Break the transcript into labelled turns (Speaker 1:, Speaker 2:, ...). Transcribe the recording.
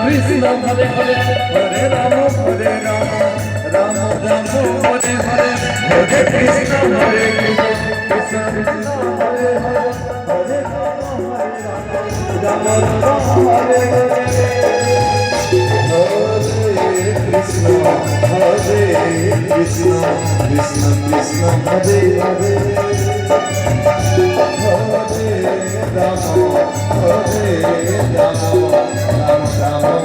Speaker 1: Krishna Hare Hare Hare Rama Rama Rama Hare Hare Hare Krishna Hare Krishna Krishna Krishna Hare Hare Hare Rama Hare Hare Krishna Hare Krishna Krishna Krishna Hare Hare Hare Rama Rama